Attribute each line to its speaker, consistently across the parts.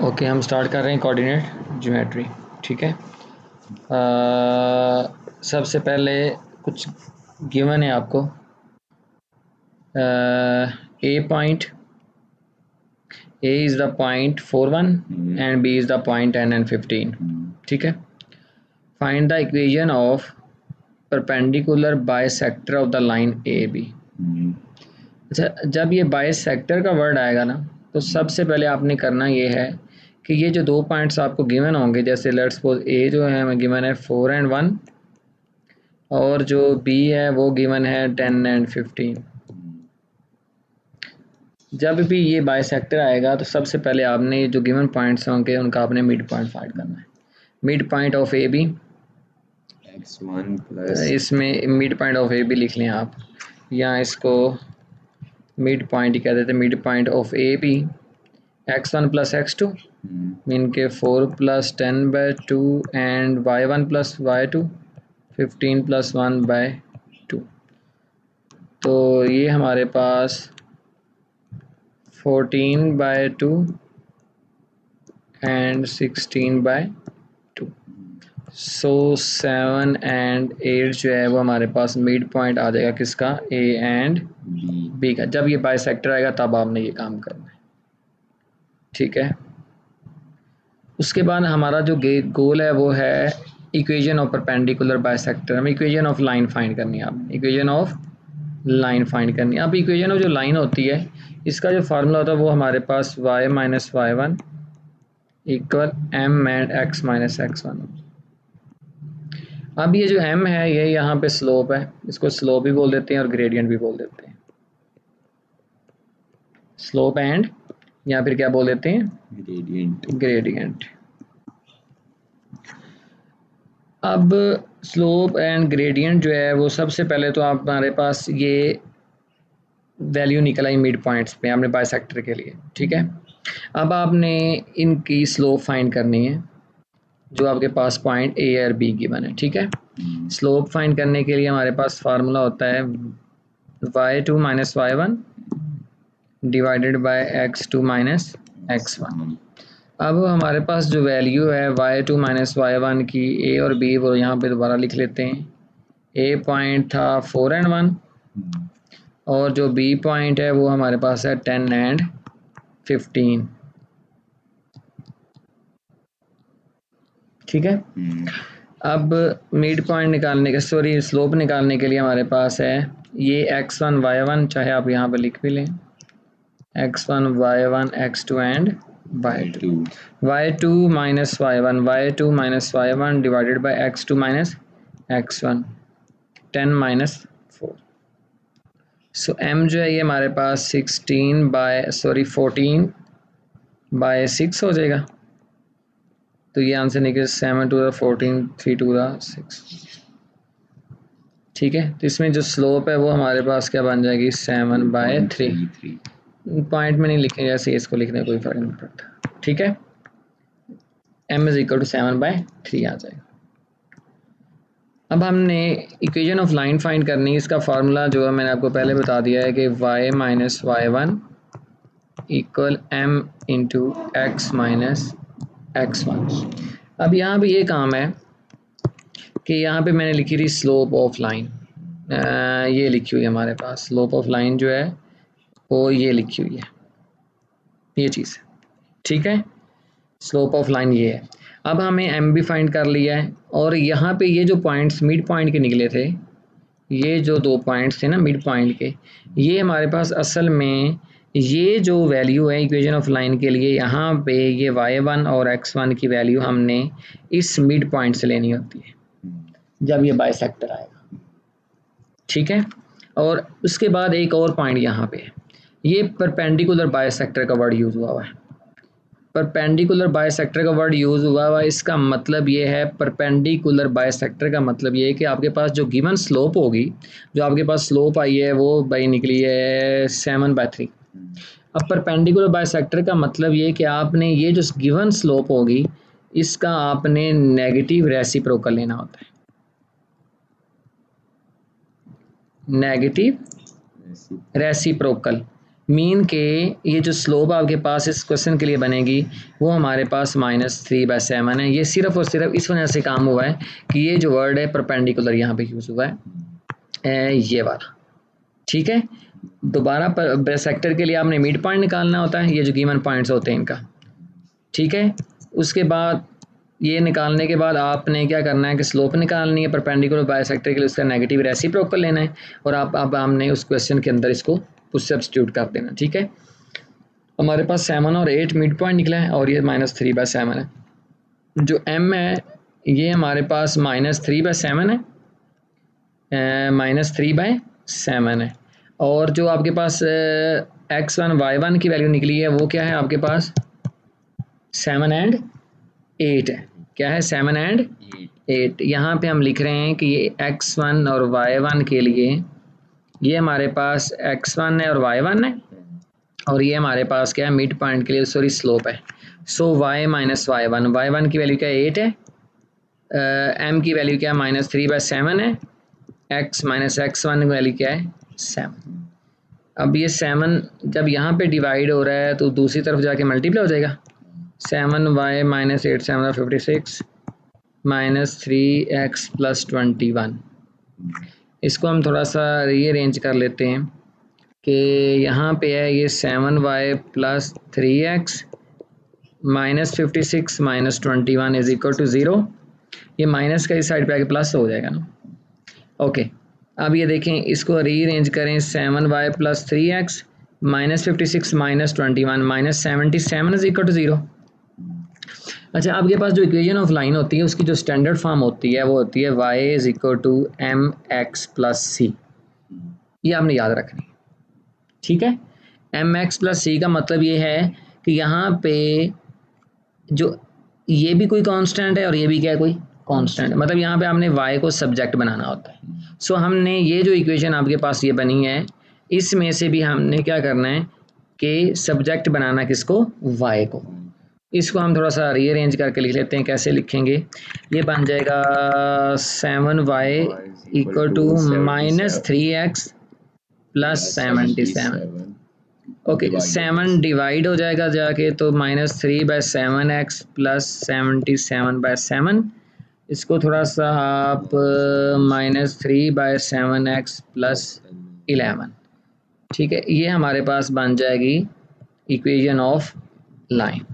Speaker 1: Okay, हम start कर रहे हैं कोऑर्डिनेट ज्योमेट्री। ठीक है। सबसे पहले कुछ गिवन है आपको। A point, A is the point 4 1 and B is the point 10 and 15। ठीक है। Find the equation of perpendicular bisector of the line A B. अच्छा, जब ये बाइसेक्टर का वर्ड आएगा ना, तो सबसे पहले आपने करना ये है कि ये जो 2 पॉइंट्स आपको गिवन होंगे, जैसे लेट्स सपोज ए जो है हमें गिवन है 4 and 1 और जो बी है वो गिवन है 10 and 15। जब भी ये बाइसेक्टर आएगा तो सबसे पहले आपने जो गिवन पॉइंट्स होंगे उनका आपने मिड पॉइंट फाइंड करना है। Mid point of A B,
Speaker 2: x1 plus
Speaker 1: इसमें mid point of A B लिख लें आप, या इसको मिड पॉइंट ही कह देते हैं। Mid point of A B x1 plus x2 mean के 4 + 10/2 एंड y1 + y2 15 + 1/2। तो ये हमारे पास 14/2 एंड 16/2। सो 7 and 8 जो है वो हमारे पास मिड पॉइंट आ जाएगा किसका, ए एंड बी का। जब ये बाइसेक्टर आएगा तब आपने ये काम करना है। ठीक है। उसके बाद हमारा जो गोल है वो है इक्वेशन ऑफ परपेंडिकुलर बाइसेक्टर। हमें इक्वेशन ऑफ लाइन फाइंड करनी है। आपने इक्वेशन ऑफ लाइन फाइंड करनी है। अब इक्वेशन ऑफ जो लाइन होती है इसका जो फार्मूला होता है वो हमारे पास y - y1 equal m and x - x1। अब ये जो m है ये यहाँ पे स्लोप है, इसको स्लोप भी बोल देते हैं और ग्रेडियंट भी बोल देते हैं। स्लोप एंड या फिर क्या बोल देते हैं, ग्रेडियंट। अब स्लोप एंड ग्रेडियंट जो है वो सबसे पहले तो आप हमारे पास ये वैल्यू निकल आई मिड पॉइंट्स पे आपने बाइसेक्टर के लिए। ठीक है। अब आपने इनकी स्लोप फाइंड करनी है जो आपके पास पॉइंट ए और बी गिवन है। ठीक है। स्लोप फाइंड करने के लिए हमारे पास फार्मूला होता है y2 - y1 divided by x2 - x1। अब हमारे पास जो वैल्यू है y2 - y1 की a और b वो यहाँ पे दोबारा लिख लेते हैं। a पॉइंट था 4 and 1 और जो b पॉइंट है वो हमारे पास है 10 and 15। ठीक है। अब मिड पॉइंट निकालने के स्लोप निकालने के लिए हमारे पास है ये x1 y1, चाहे आप यहाँ पे लिख भी लें x1 y1 x2 and y2 y2 - y1 divided by x2 - x1 10 - 4। So m जो है ये हमारे पास 14/6 हो जाएगा। तो ये आंसर निकले 7 to the 14 3 to the 6। ठीक है। तो इसमें जो स्लोप है वो हमारे पास क्या बन जाएगी 7/3। पॉइंट में नहीं लिखेंगे, ऐसे इसको लिखने कोई फर्क नहीं पड़ता। ठीक है। m = 7/3 आ जाएगा। अब हमने इक्वेशन ऑफ लाइन फाइंड करनी है। इसका फार्मूला जो है मैंने आपको पहले बता दिया है कि y - y1 equal m into x - x1। अब यहाँ पे ये काम है कि यहाँ पे मैंने लिखी थी स्लोप ऑफ लाइन, ये लिखी हुई है हमारे पास। स्लोप ऑफ लाइन जो है वो ये लिखी हुई है, ये चीज़। ठीक है। स्लोप ऑफ लाइन ये है। अब हमें एम भी फाइंड कर लिया है और यहाँ पे ये जो पॉइंट्स मिड पॉइंट के निकले थे, ये जो 2 पॉइंट्स थे ना मिड पॉइंट के, ये हमारे पास असल में ये जो वैल्यू है इक्वेशन ऑफ लाइन के लिए, यहाँ पे ये y1 और x1 की वैल्यू हमने इस मिड पॉइंट से लेनी होती है जब ये बाइसेक्टर आएगा। ठीक है। और उसके बाद एक और पॉइंट यहाँ पे, ये परपेंडिकुलर बाइसेक्टर का वर्ड यूज़ हुआ है। परपेंडिकुलर बाइसेक्टर का वर्ड यूज़ हुआ हुआ, इसका मतलब ये है, परपेंडिकुलर बाइसेक्टर का मतलब ये है कि आपके पास जो गिवन स्लोप होगी, जो आपके पास स्लोप आई है वो भाई निकली है 7/3। अब परपेंडिकुलर बाइसेक्टर का मतलब ये है कि आपने ये जो गिवन स्लोप होगी इसका आपने नेगेटिव रेसिप्रोकल लेना होता है। नेगेटिव रेसिप्रोकल मीन के ये जो स्लोप आपके पास इस क्वेश्चन के लिए बनेगी वो हमारे पास -3/7 है। ये सिर्फ और सिर्फ इस वजह से काम हुआ है कि ये जो वर्ड है परपेंडिकुलर यहाँ पे यूज़ हुआ है ये वाला, ठीक है। दोबारा सेक्टर के लिए आपने मिड पॉइंट निकालना होता है, ये जो गिवन पॉइंट्स होते हैं इनका, ठीक है। उसके बाद ये निकालने के बाद आपने क्या करना है कि स्लोप निकालनी है परपेंडिकुलर बाइसेक्टर के लिए, उसका नेगेटिव रेसिप्रोकल लेना है और अब हमने उस क्वेश्चन के अंदर इसको उस सब्स्टिट्यूट कर देना, ठीक है। हमारे पास 7 और 8 मिड पॉइंट निकला है और ये -3/7 है। जो m है ये हमारे पास -3/7 है, -3/7 है। और जो आपके पास x1 y1 की वैल्यू निकली है वो क्या है आपके पास 7 और 8 है। क्या है 7 और 8। यहाँ पे हम लिख रहे हैं कि ये x1 और y1 के लिए ये हमारे पास x1 है और y1 है और ये हमारे पास क्या है मिड पॉइंट के लिए सॉरी स्लोप है। सो y - y1 की वैल्यू क्या है 8 है, m की वैल्यू क्या है -3/7 है, x - x1 की वैल्यू क्या है 7। अब ये 7 जब यहाँ पे डिवाइड हो रहा है तो दूसरी तरफ जाके मल्टीप्लाई हो जाएगा। 7y - 8 7 56 -3x + 21। इसको हम थोड़ा सा रीअरेंज कर लेते हैं कि यहाँ पे है ये 7y + 3x -56 - 21 = 0। ये माइनस का इस साइड पे आके प्लस हो जाएगा ना। ओके, अब ये देखें इसको रीअरेंज करें 7y + 3x -56 - 21 -77 = 0। अच्छा, आपके पास जो इक्वेशन ऑफ लाइन होती है उसकी जो स्टैंडर्ड फॉर्म होती है वो होती है y = mx + c। ये आपने याद रखनी है, ठीक है। mx + c का मतलब ये है कि यहाँ पे जो ये भी कोई कांस्टेंट है और ये भी क्या है कोई कांस्टेंट, मतलब यहाँ पे आपने y को सब्जेक्ट बनाना होता है। सो हमने ये जो इक्वेशन आपके पास ये बनी है इसमें से भी हमने क्या करना है कि सब्जेक्ट बनाना किसको y को। इसको हम थोड़ा सा रीअरेंज करके लिख लेते हैं। कैसे लिखेंगे, ये बन जाएगा 7y = -3x + 77। ओके, 7 डिवाइड हो जाएगा जाके तो -3/7x + 77/7। इसको थोड़ा सा आप -3/7x + 11, ठीक है। ये हमारे पास बन जाएगी इक्वेशन ऑफ लाइन,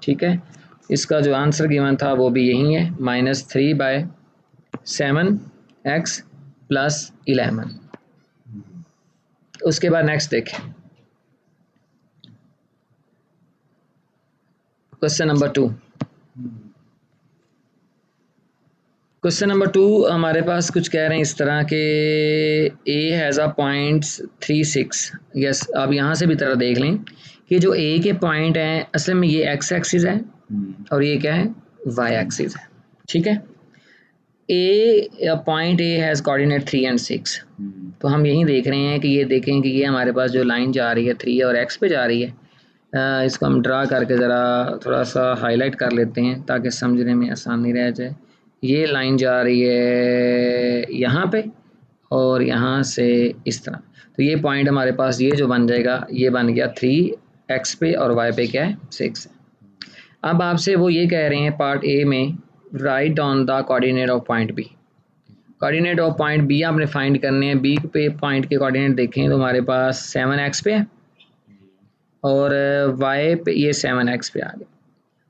Speaker 1: ठीक है। इसका जो आंसर गिवन था वो भी यही है -3/7x + 11। उसके बाद नेक्स्ट देखें क्वेश्चन नंबर 2। क्वेश्चन नंबर 2 हमारे पास कुछ कह रहे हैं इस तरह के a has a points 36। Yes, आप यहाँ से भी तरह देख लें कि जो a के पॉइंट हैं असल में ये x एक्सिस है और ये क्या है y एक्सिस है, ठीक है। पॉइंट a हैज़ कोऑर्डिनेट 3 और 6। तो हम यही देख रहे हैं कि ये देखें कि ये हमारे पास जो लाइन जा रही है 3 और x पे जा रही है। इसको हम ड्रा करके ज़रा थोड़ा सा हाईलाइट कर लेते हैं ताकि समझने में आसानी रह जाए। ये लाइन जा रही है यहाँ पे और यहाँ से इस तरह, तो ये पॉइंट हमारे पास ये जो बन जाएगा ये बन गया 3x पे और y पे क्या है 6 है। अब आपसे वो ये कह रहे हैं पार्ट ए में right down the coordinate of point B. Coordinate of point B आपने फाइंड करने हैं। बी पे पॉइंट के कोऑर्डिनेट देखें तो हमारे पास 7x पे है और y पे ये 7x पे आ गया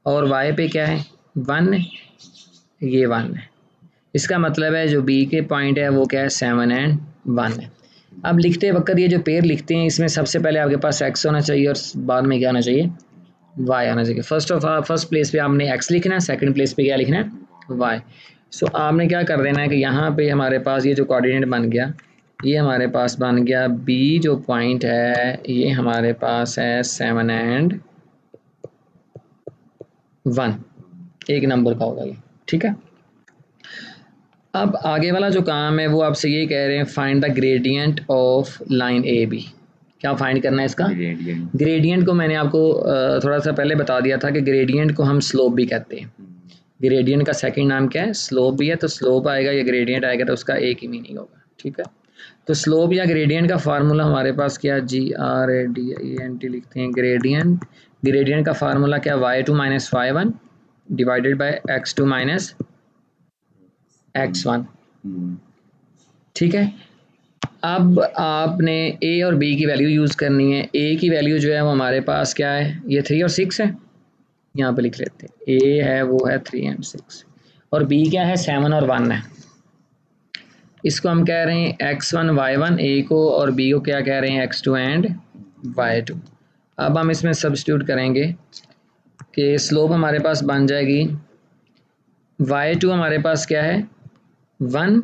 Speaker 1: और y पे क्या है 1 है, ये 1 है। इसका मतलब है जो b के पॉइंट है वो क्या है 7 और 1 है। अब लिखते वक्त ये जो पेयर लिखते हैं इसमें सबसे पहले आपके पास x होना चाहिए और बाद में क्या होना चाहिए y आना चाहिए। फर्स्ट प्लेस पे आपने x लिखना है, सेकंड प्लेस पे क्या लिखना है y। सो आपने क्या कर देना है कि यहाँ पे हमारे पास ये जो कोऑर्डिनेट बन गया ये हमारे पास बन गया b जो पॉइंट है ये हमारे पास है 7 और 1, एक नंबर का होगा ये, ठीक है। अब आगे वाला जो काम है वो आपसे ये कह रहे हैं find the gradient of line A B. क्या फाइंड करना है इसका ग्रेडियंट को मैंने आपको थोड़ा सा पहले बता दिया था कि ग्रेडियंट को हम स्लोप भी कहते हैं। ग्रेडियंट का सेकंड नाम क्या है स्लोप भी है, तो स्लोप आएगा या ग्रेडियंट आएगा तो उसका एक ही मीनिंग होगा, ठीक है। तो स्लोप या ग्रेडियंट का फार्मूला हमारे पास क्या, GRADIENT लिखते हैं, ग्रेडियंट। ग्रेडियंट का फार्मूला क्या, y2 minus y1 divided by x2 minus x1। ठीक है, अब आपने a और b की वैल्यू यूज़ करनी है। a की वैल्यू जो है वो हमारे पास क्या है, ये 3 और 6 है, यहाँ पे लिख लेते हैं। a है वो है 3 एंड 6 और b क्या है 7 और 1 है। इसको हम कह रहे हैं x1 y1 a को, और b को क्या कह रहे हैं x2 एंड y2। अब हम इसमें सब्स्टिट्यूट करेंगे कि स्लोप हमारे पास बन जाएगी y2 हमारे पास क्या है 1,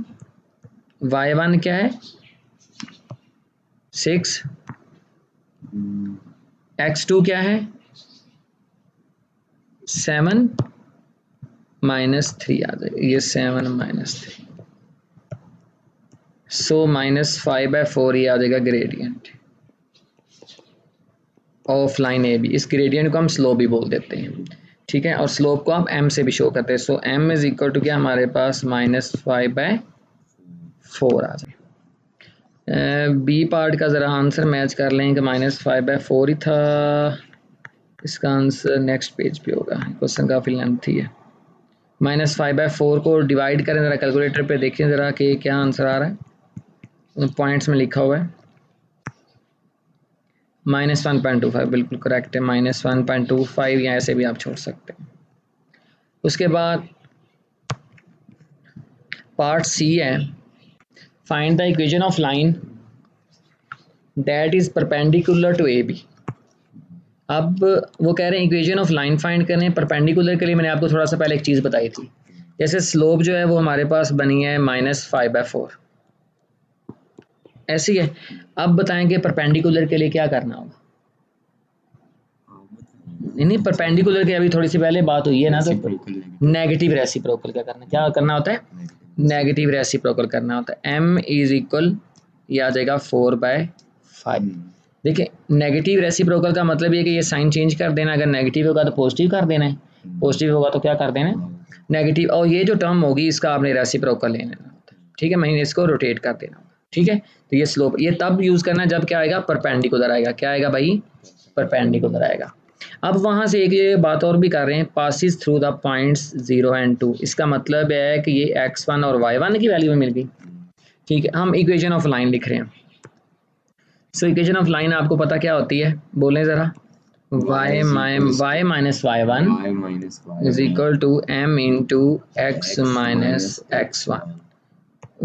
Speaker 1: y1 क्या है 6, x2 क्या है 7 माइनस 3 आ जाएगा, ये 7 माइनस 3, सो -5/4 ये आ जाएगा gradient of line A B. इस ग्रेडियंट को हम स्लोप भी बोल देते हैं, ठीक है, और स्लोप को आप m से भी शो करते हैं। सो m इज इक्वल टू क्या हमारे पास -5/4 आ जाए। बी पार्ट का ज़रा आंसर मैच कर लें कि -5/4 ही था। इसका आंसर नेक्स्ट पेज पे होगा, क्वेश्चन काफ़ी लेंथी है। -5/4 को डिवाइड करें ज़रा कैलकुलेटर पे, देखें ज़रा कि क्या आंसर आ रहा है। पॉइंट्स में लिखा हुआ है -1.25, बिल्कुल करेक्ट है, -1.25, या ऐसे भी आप छोड़ सकते हैं। उसके बाद पार्ट सी है, find the equation of line that is perpendicular to A B. अब वो कह रहे हैं इक्वेशन ऑफ लाइन फाइंड करने। परपेंडिकुलर के लिए मैंने आपको थोड़ा सा पहले एक चीज़ बताई थी, जैसे स्लोप जो है वो हमारे पास बनी है -5/4, ऐसी है। अब बताएं कि परपेंडिकुलर के लिए क्या करना होगा। नहीं, परपेंडिकुलर की अभी थोड़ी सी पहले बात हुई है ना, तो नेगेटिव रेसिप्रोकल क्या करना होता है, नेगेटिव रेसिप्रोकल करना होता है। m इज इक्वल, ये आ जाएगा 4/5। देखिए नेगेटिव रेसिप्रोकल का मतलब ये कि ये साइन चेंज कर देना, अगर नेगेटिव होगा तो पॉजिटिव कर देना है, पॉजिटिव होगा तो क्या कर देना है, नेगेटिव, और ये जो टर्म होगी इसका आपने रेसिप्रोकल ले लेना होता है, ठीक है, मैंने इसको रोटेट कर देना होगा, ठीक है। तो ये स्लोप ये तब यूज़ करना जब क्या आएगा, परपेंडिकुलर आएगा। क्या आएगा भाई, परपेंडिकुलर आएगा। अब वहाँ से एक ये बात और भी कर रहे हैं, passes through the points 0 and 2। इसका मतलब है कि ये x1 और y1 की वैल्यू मिल गई, ठीक है। हम इक्वेशन ऑफ लाइन लिख रहे हैं। सो इक्वेशन ऑफ लाइन आपको पता क्या होती है, बोलें ज़रा। y minus y1 is equal to m into x minus x1।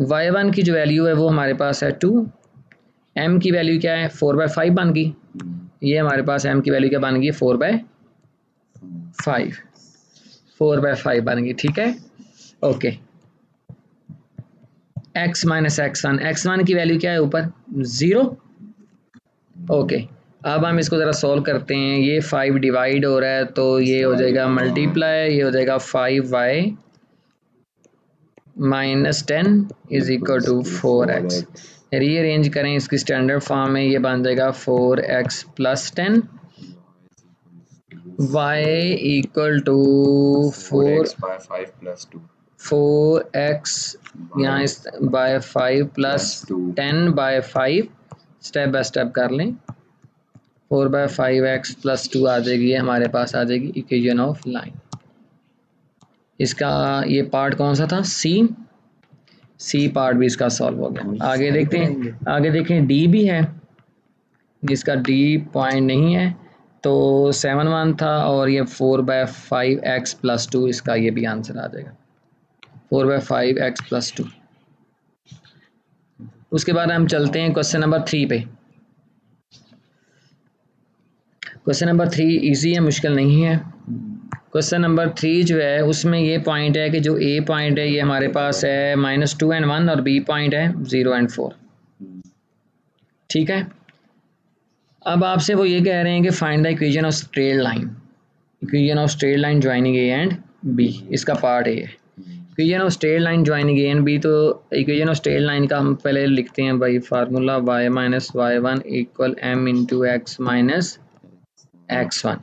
Speaker 1: y1 की जो वैल्यू है वो हमारे पास है 2, m की वैल्यू क्या है 4/5 बन गई, ये हमारे पास m की वैल्यू क्या बन गई 4/5 बन गई, ठीक है, ओके। x माइनस x1 की वैल्यू क्या है ऊपर 0, ओके। अब हम इसको ज़रा सॉल्व करते हैं। ये 5 डिवाइड हो रहा है तो ये हो जाएगा मल्टीप्लाई, ये हो जाएगा 5y minus 10 is equal to 4x। Rearrange करें इसकी स्टैंडर्ड फॉर्म में, ये बन जाएगा 4x plus 10, y equal to 4x यहाँ by 5 plus 10/5, step by step कर लें। 4/5x प्लस 2 आ जाएगी, ये हमारे पास आ जाएगी इक्वेशन ऑफ लाइन। इसका ये पार्ट कौन सा था, सी पार्ट भी इसका सॉल्व हो गया। आगे देखते हैं, आगे देखें डी भी है, जिसका डी पॉइंट नहीं है, तो 7/1 था और ये 4/5x प्लस 2, इसका ये भी आंसर आ जाएगा 4/5x प्लस 2। उसके बाद हम चलते हैं क्वेश्चन नंबर 3 पे। क्वेश्चन नंबर 3 इजी है, मुश्किल नहीं है। क्वेश्चन नंबर 3 जो है उसमें ये पॉइंट है कि जो ए पॉइंट है ये हमारे पास है -2 and 1 और बी पॉइंट है 0 and 4, ठीक है। अब आपसे वो ये कह रहे हैं कि find the equation of straight line, equation of straight line joining A and B, इसका पार्ट है ये equation of straight line joining A and B. तो इक्वेशन ऑफ स्ट्रेट लाइन का हम पहले लिखते हैं भाई formula, y minus y1 equal m into x minus x1।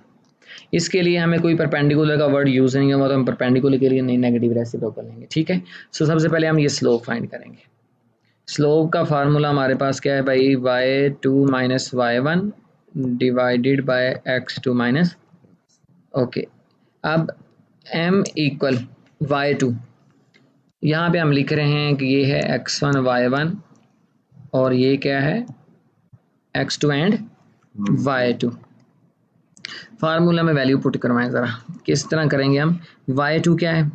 Speaker 1: इसके लिए हमें कोई परपेंडिकुलर का वर्ड यूज़ नहीं होगा, तो हम परपेंडिकुलर के लिए नहीं नेगेटिव रेसिप्रोकल लेंगे, ठीक है। सो सबसे पहले हम ये स्लोप फाइंड करेंगे। स्लोप का फार्मूला हमारे पास क्या है भाई, y2 minus y1 divided by x2 minus, okay. अब m इक्वल y2, यहाँ पे हम लिख रहे हैं कि ये है x1 y1 और ये क्या है x2 एंड y2। फार्मूला में वैल्यू पुट करवाएं ज़रा, किस तरह करेंगे हम। y2 क्या है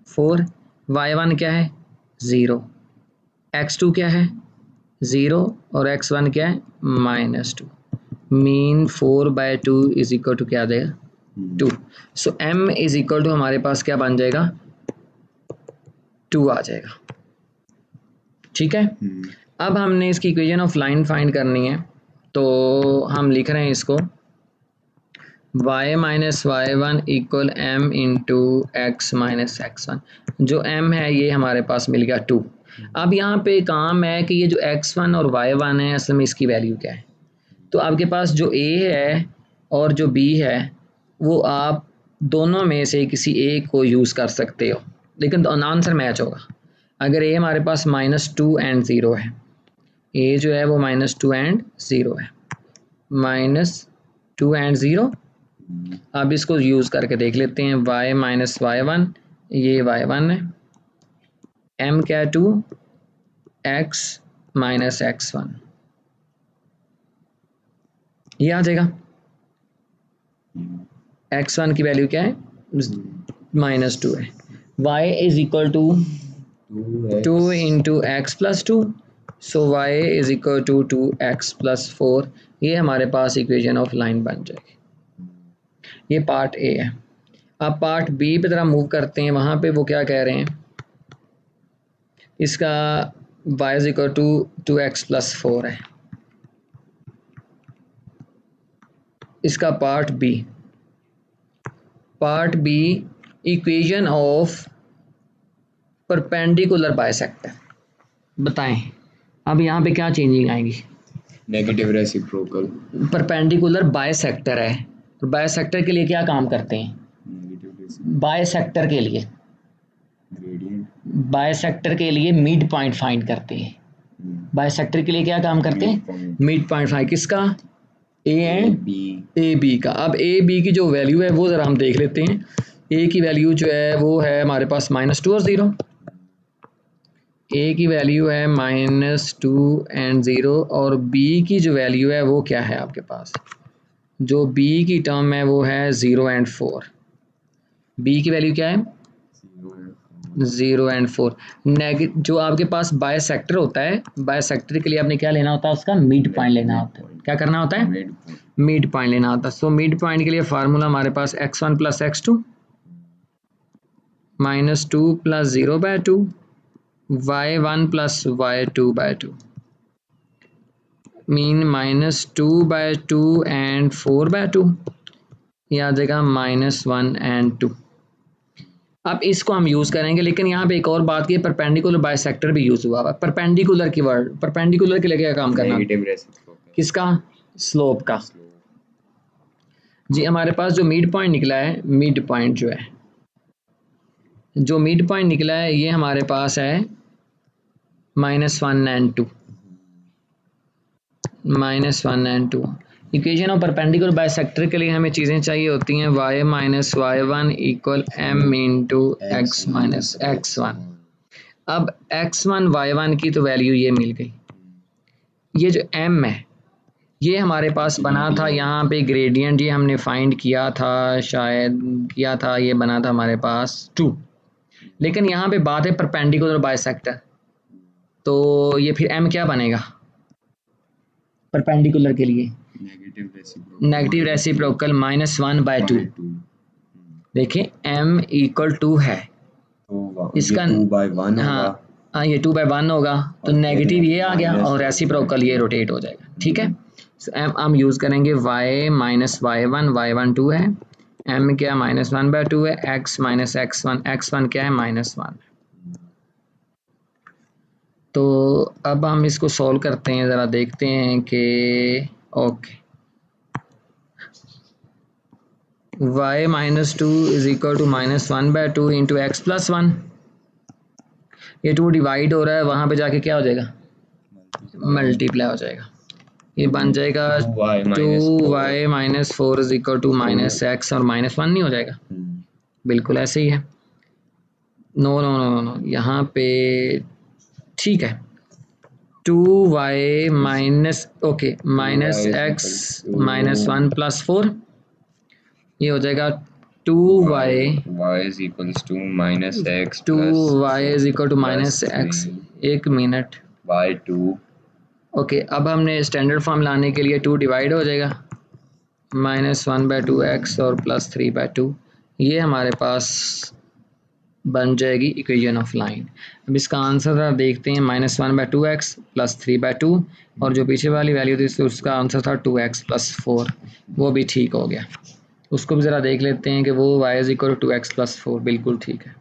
Speaker 1: 4, y1 क्या है 0, x2 क्या है 0 और x1 क्या है -2। मीन 4/2 इज इक्वल टू क्या आ जाएगा 2। सो m इज इक्वल टू हमारे पास क्या बन जाएगा 2 आ जाएगा, ठीक है। अब हमने इसकी इक्वेशन ऑफ लाइन फाइंड करनी है, तो हम लिख रहे हैं इसको y minus y one equal m into x minus x1। जो m है ये हमारे पास मिल गया 2। अब यहाँ पे काम है कि ये जो x1 और y1 है असल में इसकी वैल्यू क्या है। तो आपके पास जो a है और जो b है वो आप दोनों में से किसी एक को यूज़ कर सकते हो, लेकिन आंसर मैच होगा। अगर a हमारे पास -2 एंड 0 है, a जो है वो -2 एंड 0 है, -2 एंड 0। अब इसको यूज़ करके देख लेते हैं, y माइनस y1, ये y1 है, m क्या है 2, x माइनस x1, ये आ जाएगा। x1 की वैल्यू क्या है -2 है, y is equal to 2 into x plus 2, so y is equal to 2x plus 4। ये हमारे पास इक्वेशन ऑफ लाइन बन जाएगी। ये पार्ट ए है। अब पार्ट बी पे तरह मूव करते हैं, वहाँ पे वो क्या कह रहे हैं, इसका y is equal to 2x plus 4 है। इसका part B equation of perpendicular bisector, बताएं अब यहाँ पे क्या चेंजिंग आएगी।
Speaker 2: नेगेटिव रेसिप्रोकल,
Speaker 1: परपेंडिकुलर बाइसेक्टर है, तो बाइसेक्टर के लिए क्या काम करते हैं, बाइसेक्टर के लिए मिड पॉइंट फाइंड करते हैं। बाइसेक्टर के लिए क्या काम करते हैं, मिड पॉइंट फाइंड, किसका, ए एंड ए बी का। अब ए बी की जो वैल्यू है वो ज़रा हम देख लेते हैं। ए की वैल्यू जो है वो है हमारे पास -2 और 0। ए की वैल्यू है -2 एंड 0 और बी की जो वैल्यू है वो क्या है आपके पास, जो बी की टर्म है वो है 0 एंड 4। बी की वैल्यू क्या है 0 एंड 4। जो आपके पास बाइसेक्टर होता है, बाइसेक्टर के लिए आपने क्या लेना होता है, उसका मिड पॉइंट लेना होता है। क्या करना होता है, मिड पॉइंट लेना होता है। सो मिड पॉइंट के लिए फार्मूला हमारे पास x1 plus x2 -2 plus 0/2 y1 plus y2/2 mean -2/2 and 4/2, ये आ जाएगा -1 एंड 2। अब इसको हम यूज़ करेंगे, लेकिन यहाँ पे एक और बात की, परपेंडिकुलर बाइसेक्टर भी यूज़ हुआ है। परपेंडिकुलर की वर्ड, परपेंडिकुलर के लिए क्या काम करना, किसका, स्लोप का। जी हमारे पास जो मिड पॉइंट निकला है, मिड पॉइंट जो मिड पॉइंट निकला है ये हमारे पास है -1 and 2, -1 and 2। Equation of perpendicular bisector के लिए हमें चीज़ें चाहिए होती हैं, y minus y1 equal m into x minus x1। अब x1 y1 की तो वैल्यू ये मिल गई। ये जो m है ये हमारे पास बना था यहाँ पे ग्रेडियंट, ये हमने फाइंड किया था, शायद किया था, ये बना था हमारे पास 2। लेकिन यहाँ पे बात है परपेंडिकुलर बाइसेक्टर, तो ये फिर m क्या बनेगा परपेंडिकुलर के लिए, नेगेटिव रेसिप्रोकल -1/2। देखिए m इक्वल 2 है, इसका
Speaker 2: 2/1
Speaker 1: हाँ ये 2/1 होगा, तो नेगेटिव ये आ गया और रेसिप्रोकल ये रोटेट हो जाएगा, ठीक है। सो m हम यूज़ करेंगे y माइनस y1, y1 2 है, m क्या -1/2 है, x माइनस x1, x1 क्या है -1। तो अब हम इसको सॉल्व करते हैं, ज़रा देखते हैं कि okay y minus 2 is equal to -1/2 into x plus 1। ये 2 डिवाइड हो रहा है, वहाँ पे जाके क्या हो जाएगा मल्टीप्लाई हो जाएगा, ये बन जाएगा
Speaker 2: 2y
Speaker 1: minus four is equal to minus x और माइनस वन नहीं हो जाएगा, बिल्कुल ऐसे ही है। नो नो नो नो यहाँ पे ठीक है, 2y minus okay minus x minus one plus four, ये हो जाएगा 2y
Speaker 2: y is equals to minus x
Speaker 1: two
Speaker 2: plus
Speaker 1: y is equal to minus x,
Speaker 2: 3
Speaker 1: एक मिनट।
Speaker 2: by 2
Speaker 1: ओके अब हमने स्टैंडर्ड फॉर्म लाने के लिए 2 डिवाइड हो जाएगा, minus one by two x और प्लस थ्री बाई टू, ये हमारे पास बन जाएगी इक्वेशन ऑफ लाइन। अब इसका आंसर ज़रा देखते हैं, minus one by two x plus three by two, और जो पीछे वाली वैल्यू थी उसका आंसर था 2x प्लस फोर, वो भी ठीक हो गया। उसको भी ज़रा देख लेते हैं कि वो y is equal to 2x plus four, बिल्कुल ठीक है।